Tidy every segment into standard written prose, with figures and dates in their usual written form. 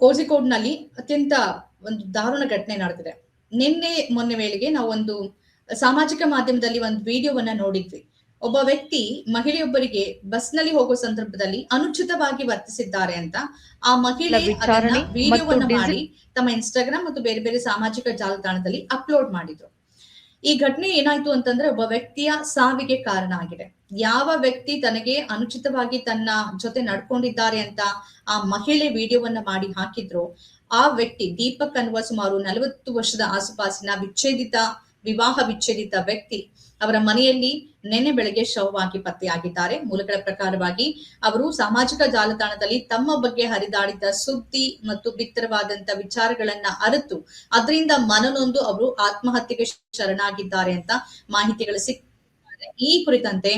ಕೋಝಿಕೋಡ್‌ನಲ್ಲಿ ಅತ್ಯಂತ ಒಂದು ದಾರುಣ ಘಟನೆ ನಡೆದಿದೆ. ನಿನ್ನೆ ಮೊನ್ನೆ ವೇಳೆಗೆ ನಾವೊಂದು ಸಾಮಾಜಿಕ ಮಾಧ್ಯಮದಲ್ಲಿ ಒಂದು ವಿಡಿಯೋವನ್ನ ನೋಡಿದ್ವಿ. ಒಬ್ಬ ವ್ಯಕ್ತಿ ಮಹಿಳೆಯೊಬ್ಬರಿಗೆ ಬಸ್‌ನಲ್ಲಿ ಹೋಗೋ ಸಂದರ್ಭದಲ್ಲಿ ಅನುಚಿತವಾಗಿ ವರ್ತಿಸಿದ್ದಾರೆ ಅಂತ ಆ ಮಹಿಳೆ ಅದನ್ನ ವಿಡಿಯೋವನ್ನ ಮಾಡಿ ತಮ್ಮ ಇನ್‌ಸ್ಟಾಗ್ರಾಮ್ ಮತ್ತು ಬೇರೆ ಬೇರೆ ಸಾಮಾಜಿಕ ಜಾಲತಾಣದಲ್ಲಿ ಅಪ್ಲೋಡ್ ಮಾಡಿದ್ರು. ಈ ಘಟನೆ ಏನಾಯ್ತು ಅಂತಂದ್ರೆ ಒಬ್ಬ ವ್ಯಕ್ತಿಯ ಸಾವಿಗೆ ಕಾರಣ ಆಗಿದೆ. ಯಾವ ವ್ಯಕ್ತಿ ತನಗೆ ಅನುಚಿತವಾಗಿ ತನ್ನ ಜೊತೆ ನಡ್ಕೊಂಡಿದ್ದಾರೆ ಅಂತ ಆ ಮಹಿಳೆ ವಿಡಿಯೋವನ್ನ ಮಾಡಿ ಹಾಕಿದ್ರು, ಆ ವ್ಯಕ್ತಿ ದೀಪಕ್ ಅನ್ನುವ ಸುಮಾರು 40 ವರ್ಷದ ಆಸುಪಾಸಿನ ವಿವಾಹ ವಿಚ್ಛೇದಿತ ವ್ಯಕ್ತಿ ಅವರ ಮನೆಯಲ್ಲಿ ನಿನ್ನೆ ಬೆಳಗ್ಗೆ ಶವವಾಗಿ ಪತ್ತೆಯಾಗಿದ್ದಾರೆ. ಮೂಲಗಳ ಪ್ರಕಾರವಾಗಿ ಅವರು ಸಾಮಾಜಿಕ ಜಾಲತಾಣದಲ್ಲಿ ತಮ್ಮ ಬಗ್ಗೆ ಹರಿದಾಡಿದ್ದ ಸುದ್ದಿ ಮತ್ತು ಬಿತ್ತರವಾದಂತ ವಿಚಾರಗಳನ್ನ ಅರಿತು ಅದರಿಂದ ಮನನೊಂದು ಅವರು ಆತ್ಮಹತ್ಯೆಗೆ ಶರಣಾಗಿದ್ದಾರೆ ಅಂತ ಮಾಹಿತಿಗಳು ಸಿಕ್ಕಿದೆ. ಈ ಕುರಿತಂತೆ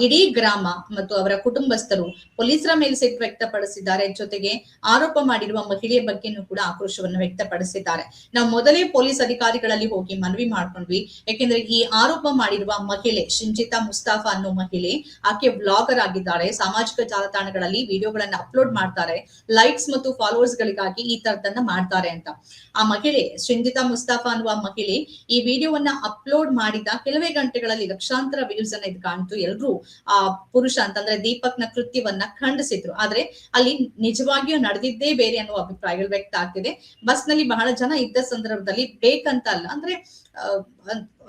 ಇಡೀ ಗ್ರಾಮ ಮತ್ತು ಅವರ ಕುಟುಂಬಸ್ಥರು ಪೊಲೀಸರ ಮೇಲೆ ಸಿಟ್ಟು ವ್ಯಕ್ತಪಡಿಸಿದ್ದಾರೆ. ಜೊತೆಗೆ ಆರೋಪ ಮಾಡಿರುವ ಮಹಿಳೆಯ ಬಗ್ಗೆನೂ ಕೂಡ ಆಕ್ರೋಶವನ್ನು ವ್ಯಕ್ತಪಡಿಸಿದ್ದಾರೆ. ನಾವು ಮೊದಲೇ ಪೊಲೀಸ್ ಅಧಿಕಾರಿಗಳಲ್ಲಿ ಹೋಗಿ ಮನವಿ ಮಾಡ್ಕೊಂಡ್ವಿ. ಯಾಕೆಂದ್ರೆ ಈ ಆರೋಪ ಮಾಡಿರುವ ಮಹಿಳೆ ಶಿಂಜಿತಾ ಮುಸ್ತಾಫಾ ಅನ್ನೋ ಮಹಿಳೆ, ಆಕೆ ಬ್ಲಾಗರ್ ಆಗಿದ್ದಾರೆ. ಸಾಮಾಜಿಕ ಜಾಲತಾಣಗಳಲ್ಲಿ ವಿಡಿಯೋಗಳನ್ನ ಅಪ್ಲೋಡ್ ಮಾಡ್ತಾರೆ. ಲೈಕ್ಸ್ ಮತ್ತು ಫಾಲೋವರ್ಸ್ ಗಳಿಗಾಗಿ ಈ ತರದನ್ನ ಮಾಡ್ತಾರೆ ಅಂತ. ಆ ಮಹಿಳೆ ಶಿಂಜಿತಾ ಮುಸ್ತಾಫಾ ಅನ್ನುವ ಮಹಿಳೆ ಈ ವಿಡಿಯೋವನ್ನ ಅಪ್ಲೋಡ್ ಮಾಡಿದ ಕೆಲವೇ ಗಂಟೆಗಳಲ್ಲಿ ಲಕ್ಷಾಂತರ ವ್ಯೂಸ್ ಅನ್ನ ಇದು ಕಾಣ್ತು. ಎಲ್ರು ಆ ಪುರುಷ ಅಂತಂದ್ರೆ ದೀಪಕ್ನ ಕೃತ್ಯವನ್ನ ಖಂಡಿಸಿದ್ರು. ಆದ್ರೆ ಅಲ್ಲಿ ನಿಜವಾಗಿಯೂ ನಡೆದಿದ್ದೇ ಬೇರೆ ಅನ್ನುವ ಅಭಿಪ್ರಾಯಗಳು ವ್ಯಕ್ತ ಆಗ್ತಿದೆ. ಬಸ್ ನಲ್ಲಿ ಬಹಳ ಜನ ಇದ್ದ ಸಂದರ್ಭದಲ್ಲಿ ಬೇಕಂತ ಅಲ್ಲ, ಅಂದ್ರೆ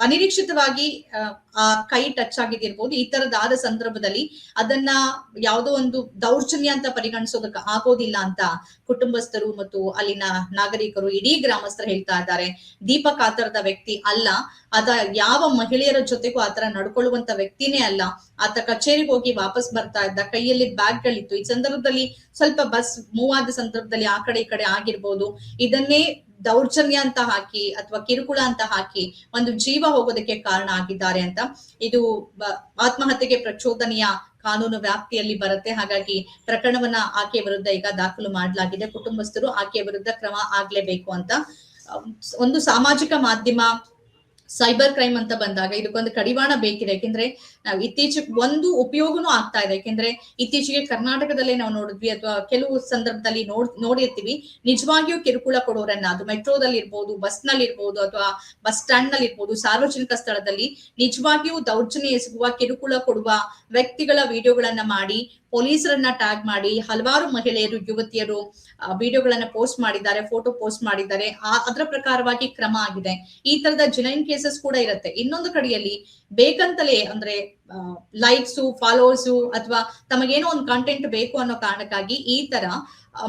ಅನಿರೀಕ್ಷಿತವಾಗಿ ಆ ಕೈ ಟಚ್ ಆಗಿದಿರ್ಬೋದು. ಈ ತರದಾದ ಸಂದರ್ಭದಲ್ಲಿ ಅದನ್ನ ಯಾವುದೋ ಒಂದು ದೌರ್ಜನ್ಯ ಅಂತ ಪರಿಗಣಿಸೋದಕ್ಕೆ ಆಗೋದಿಲ್ಲ ಅಂತ ಕುಟುಂಬಸ್ಥರು ಮತ್ತು ಅಲ್ಲಿನ ನಾಗರಿಕರು, ಇಡೀ ಗ್ರಾಮಸ್ಥರು ಹೇಳ್ತಾ ಇದ್ದಾರೆ. ದೀಪಕ್ ಆ ತರದ ವ್ಯಕ್ತಿ ಅಲ್ಲ, ಯಾವ ಮಹಿಳೆಯರ ಜೊತೆಗೂ ಆತರ ನಡ್ಕೊಳ್ಳುವಂತ ವ್ಯಕ್ತಿನೇ ಅಲ್ಲ. ಆತ ಕಚೇರಿಗೆ ಹೋಗಿ ವಾಪಸ್ ಬರ್ತಾ ಇದ್ದ, ಕೈಯಲ್ಲಿ ಬ್ಯಾಗ್ ಗಳಿತ್ತು. ಈ ಸಂದರ್ಭದಲ್ಲಿ ಸ್ವಲ್ಪ ಬಸ್ ಮೂವ್ ಆದ ಸಂದರ್ಭದಲ್ಲಿ ಆ ಕಡೆ ಈ ಕಡೆ ಆಗಿರ್ಬೋದು. ಇದನ್ನೇ ದೌರ್ಜನ್ಯ ಅಂತ ಹಾಕಿ ಅಥವಾ ಕಿರುಕುಳ ಅಂತ ಹಾಕಿ ಒಂದು ಜೀವ ಹೋಗೋದಕ್ಕೆ ಕಾರಣ ಆಗಿದ್ದಾರೆ ಅಂತ. ಇದು ಆತ್ಮಹತ್ಯೆಗೆ ಪ್ರಚೋದನೆಯ ಕಾನೂನು ವ್ಯಾಪ್ತಿಯಲ್ಲಿ ಬರುತ್ತೆ. ಹಾಗಾಗಿ ಪ್ರಕರಣವನ್ನ ಆಕೆಯ ವಿರುದ್ಧ ಈಗ ದಾಖಲು ಮಾಡಲಾಗಿದೆ. ಕುಟುಂಬಸ್ಥರು ಆಕೆಯ ವಿರುದ್ಧ ಕ್ರಮ ಆಗ್ಲೇಬೇಕು ಅಂತ. ಒಂದು ಸಾಮಾಜಿಕ ಮಾಧ್ಯಮ ಸೈಬರ್ ಕ್ರೈಮ್ ಅಂತ ಬಂದಾಗ ಇದಕ್ಕೊಂದು ಕಡಿವಾಣ ಬೇಕಿದೆ. ಯಾಕೆಂದ್ರೆ ನಾವು ಇತ್ತೀಚೆಗೆ ಒಂದು ಉಪಯೋಗನೂ ಆಗ್ತಾ ಇದೆ. ಯಾಕೆಂದ್ರೆ ಇತ್ತೀಚೆಗೆ ಕರ್ನಾಟಕದಲ್ಲೇ ನಾವು ನೋಡಿದ್ವಿ ಅಥವಾ ಕೆಲವು ಸಂದರ್ಭದಲ್ಲಿ ನೋಡಿರ್ತೀವಿ, ನಿಜವಾಗಿಯೂ ಕಿರುಕುಳ ಕೊಡೋರನ್ನ, ಅದು ಮೆಟ್ರೋದಲ್ಲಿ ಇರ್ಬೋದು, ಬಸ್ ನಲ್ಲಿ ಇರ್ಬೋದು ಅಥವಾ ಬಸ್ ಸ್ಟ್ಯಾಂಡ್ ನಲ್ಲಿ ಇರ್ಬೋದು, ಸಾರ್ವಜನಿಕ ಸ್ಥಳದಲ್ಲಿ ನಿಜವಾಗಿಯೂ ದೌರ್ಜನ್ಯ ಎಸಗುವ, ಕಿರುಕುಳ ಕೊಡುವ ವ್ಯಕ್ತಿಗಳ ವಿಡಿಯೋಗಳನ್ನ ಮಾಡಿ ಪೊಲೀಸರನ್ನ ಟ್ಯಾಗ್ ಮಾಡಿ ಹಲವಾರು ಮಹಿಳೆಯರು, ಯುವತಿಯರು ವಿಡಿಯೋಗಳನ್ನ ಪೋಸ್ಟ್ ಮಾಡಿದ್ದಾರೆ, ಫೋಟೋ ಪೋಸ್ಟ್ ಮಾಡಿದ್ದಾರೆ. ಅದರ ಪ್ರಕಾರವಾಗಿ ಕ್ರಮ ಆಗಿದೆ. ಈ ತರದ ಜೆನ್ಯೂನ್ ಕೇಸಸ್ ಕೂಡ ಇರುತ್ತೆ. ಇನ್ನೊಂದು ಕಡೆಯಲ್ಲಿ ಬೇಕಂತಲೇ, ಅಂದ್ರೆ ಲೈಕ್ಸ್, ಫಾಲೋವರ್ಸ್ ಅಥವಾ ತಮಗೇನೋ ಒಂದು ಕಂಟೆಂಟ್ ಬೇಕು ಅನ್ನೋ ಕಾರಣಕ್ಕಾಗಿ ಈ ತರ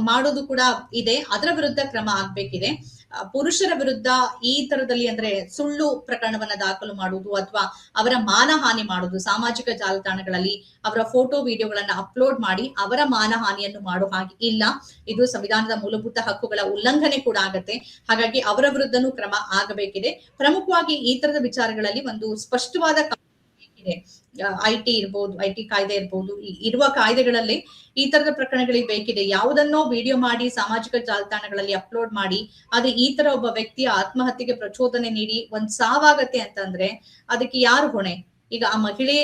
ಮಾಡೋದು ಕೂಡ ಇದೆ. ಅದರ ವಿರುದ್ಧ ಕ್ರಮ ಆಗ್ಬೇಕಿದೆ. ಪುರುಷರ ವಿರುದ್ಧ ಈ ತರದಲ್ಲಿ, ಅಂದ್ರೆ ಸುಳ್ಳು ಪ್ರಕರಣವನ್ನ ದಾಖಲು ಮಾಡುವುದು ಅಥವಾ ಅವರ ಮಾನಹಾನಿ ಮಾಡುವುದು, ಸಾಮಾಜಿಕ ಜಾಲತಾಣಗಳಲ್ಲಿ ಅವರ ಫೋಟೋ ವಿಡಿಯೋಗಳನ್ನ ಅಪ್ಲೋಡ್ ಮಾಡಿ ಅವರ ಮಾನಹಾನಿಯನ್ನು ಮಾಡೋ ಹಾಗೆ ಇಲ್ಲ. ಇದು ಸಂವಿಧಾನದ ಮೂಲಭೂತ ಹಕ್ಕುಗಳ ಉಲ್ಲಂಘನೆ ಕೂಡ ಆಗತ್ತೆ. ಹಾಗಾಗಿ ಅವರ ವಿರುದ್ಧನೂ ಕ್ರಮ ಆಗಬೇಕಿದೆ. ಪ್ರಮುಖವಾಗಿ ಈ ತರದ ವಿಚಾರಗಳಲ್ಲಿ ಒಂದು ಸ್ಪಷ್ಟವಾದ ಐಟಿ ಇರ್ಬೋದು, ಐಟಿ ಕಾಯ್ದೆ ಇರ್ಬೋದು, ಇರುವ ಕಾಯ್ದೆಗಳಲ್ಲಿ ಈ ತರದ ಪ್ರಕರಣಗಳಿಗೆ ಬೇಕಿದೆ. ಯಾವುದನ್ನೋ ವಿಡಿಯೋ ಮಾಡಿ ಸಾಮಾಜಿಕ ಜಾಲತಾಣಗಳಲ್ಲಿ ಅಪ್ಲೋಡ್ ಮಾಡಿ ಅದು ಈ ತರ ಒಬ್ಬ ವ್ಯಕ್ತಿಯ ಆತ್ಮಹತ್ಯೆಗೆ ಪ್ರಚೋದನೆ ನೀಡಿ ಒಂದ್ ಸಾವಾಗತ್ತೆ ಅಂತಂದ್ರೆ ಅದಕ್ಕೆ ಯಾರು ಹೊಣೆ? ಈಗ ಆ ಮಹಿಳೆ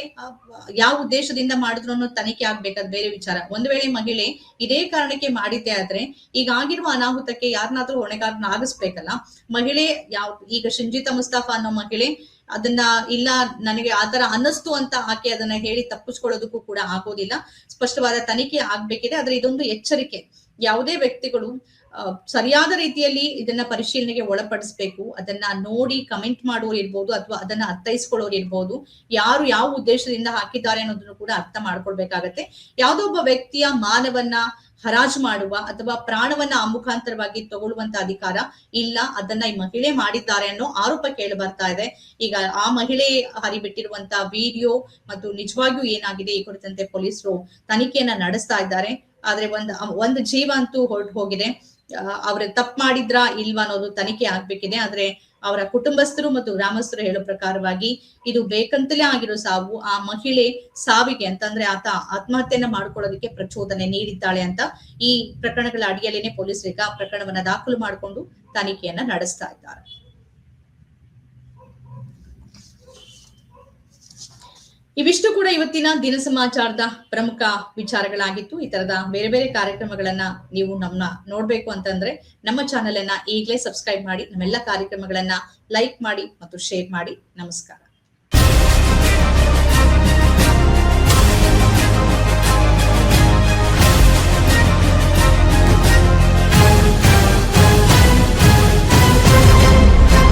ಯಾವ ಉದ್ದೇಶದಿಂದ ಮಾಡಿದ್ರು ಅನ್ನೋ ತನಿಖೆ ಆಗ್ಬೇಕಾದ್ ಬೇರೆ ವಿಚಾರ. ಒಂದು ವೇಳೆ ಮಹಿಳೆ ಇದೇ ಕಾರಣಕ್ಕೆ ಮಾಡಿದ್ದೆ ಆದ್ರೆ ಈಗ ಆಗಿರುವ ಅನಾಹುತಕ್ಕೆ ಯಾರನ್ನಾದ್ರೂ ಹೊಣೆಗಾರನ ಆಗಿಸ್ಬೇಕಲ್ಲ. ಮಹಿಳೆ ಈಗ ಶಿಂಜಿತಾ ಮುಸ್ತಾಫಾ ಅನ್ನೋ ಮಹಿಳೆ ಅದನ್ನ ಇಲ್ಲ, ನನಗೆ ಆತರ ಅನ್ನಿಸ್ತು ಅಂತ ಆಕೆ ಅದನ್ನ ಹೇಳಿ ತಪ್ಪಿಸ್ಕೊಳ್ಳೋದಕ್ಕೂ ಕೂಡ ಆಗೋದಿಲ್ಲ. ಸ್ಪಷ್ಟವಾದ ತನಿಖೆ ಆಗ್ಬೇಕಿದೆ. ಆದ್ರೆ ಇದೊಂದು ಎಚ್ಚರಿಕೆ. ಯಾವುದೇ ವ್ಯಕ್ತಿಗಳು ಸರಿಯಾದ ರೀತಿಯಲ್ಲಿ ಇದನ್ನ ಪರಿಶೀಲನೆಗೆ ಒಳಪಡಿಸ್ಬೇಕು. ಅದನ್ನ ನೋಡಿ ಕಮೆಂಟ್ ಮಾಡೋರು ಇರ್ಬೋದು ಅಥವಾ ಅದನ್ನ ಅರ್ಥೈಸ್ಕೊಳ್ಳೋರು ಇರ್ಬೋದು. ಯಾರು ಯಾವ ಉದ್ದೇಶದಿಂದ ಹಾಕಿದ್ದಾರೆ ಅನ್ನೋದನ್ನು ಕೂಡ ಅರ್ಥ ಮಾಡ್ಕೊಳ್ಬೇಕಾಗತ್ತೆ. ಯಾವುದೋ ಒಬ್ಬ ವ್ಯಕ್ತಿಯ ಮಾನವನ್ನ ಹರಾಜು ಮಾಡುವ ಅಥವಾ ಪ್ರಾಣವನ್ನ ಆ ಮುಖಾಂತರವಾಗಿ ತಗೊಳ್ಳುವಂತ ಅಧಿಕಾರ ಇಲ್ಲ. ಅದನ್ನ ಈ ಮಹಿಳೆ ಮಾಡಿದ್ದಾರೆ ಅನ್ನೋ ಆರೋಪ ಕೇಳಿ ಬರ್ತಾ ಇದೆ. ಈಗ ಆ ಮಹಿಳೆ ಹರಿಬಿಟ್ಟಿರುವಂತ ವಿಡಿಯೋ ಮತ್ತು ನಿಜವಾಗಿಯೂ ಏನಾಗಿದೆ ಈ ಕುರಿತಂತೆ ಪೊಲೀಸರು ತನಿಖೆಯನ್ನ ನಡೆಸ್ತಾ ಇದ್ದಾರೆ. ಆದ್ರೆ ಒಂದು ಜೀವ ಅಂತೂ ಹೊರಟು ಹೋಗಿದೆ. ಅವ್ರ ತಪ್ಪು ಮಾಡಿದ್ರಾ ಇಲ್ವಾ ಅನ್ನೋದು ತನಿಖೆ ಆಗ್ಬೇಕಿದೆ. ಆದ್ರೆ ಅವರ ಕುಟುಂಬಸ್ಥರು ಮತ್ತು ಗ್ರಾಮಸ್ಥರು ಹೇಳೋ ಪ್ರಕಾರವಾಗಿ ಇದು ಬೇಕಂತಲೇ ಆಗಿರೋ ಸಾವು. ಆ ಮಹಿಳೆ ಸಾವಿಗೆ ಅಂತಂದ್ರೆ ಆತ ಆತ್ಮಹತ್ಯೆಯನ್ನ ಮಾಡ್ಕೊಳ್ಳೋದಕ್ಕೆ ಪ್ರಚೋದನೆ ನೀಡಿದ್ದಾಳೆ ಅಂತ ಈ ಪ್ರಕರಣಗಳ ಅಡಿಯಲ್ಲೇನೆ ಪೊಲೀಸರು ಈಗ ಪ್ರಕರಣವನ್ನ ದಾಖಲು ಮಾಡಿಕೊಂಡು ತನಿಖೆಯನ್ನ ನಡೆಸ್ತಾ ಇದ್ದಾರೆ. ಇವಿಷ್ಟು ಕೂಡ ಇವತ್ತಿನ ದಿನ ಸಮಾಚಾರದ ಪ್ರಮುಖ ವಿಚಾರಗಳಾಗಿತ್ತು. ಈ ತರದ ಬೇರೆ ಬೇರೆ ಕಾರ್ಯಕ್ರಮಗಳನ್ನ ನೀವು ನಮ್ಮನ್ನ ನೋಡ್ಬೇಕು ಅಂತಂದ್ರೆ ನಮ್ಮ ಚಾನೆಲ್ ಅನ್ನ ಈಗಲೇ ಸಬ್ಸ್ಕ್ರೈಬ್ ಮಾಡಿ, ನಮ್ಮೆಲ್ಲ ಕಾರ್ಯಕ್ರಮಗಳನ್ನ ಲೈಕ್ ಮಾಡಿ ಮತ್ತು ಶೇರ್ ಮಾಡಿ. ನಮಸ್ಕಾರ.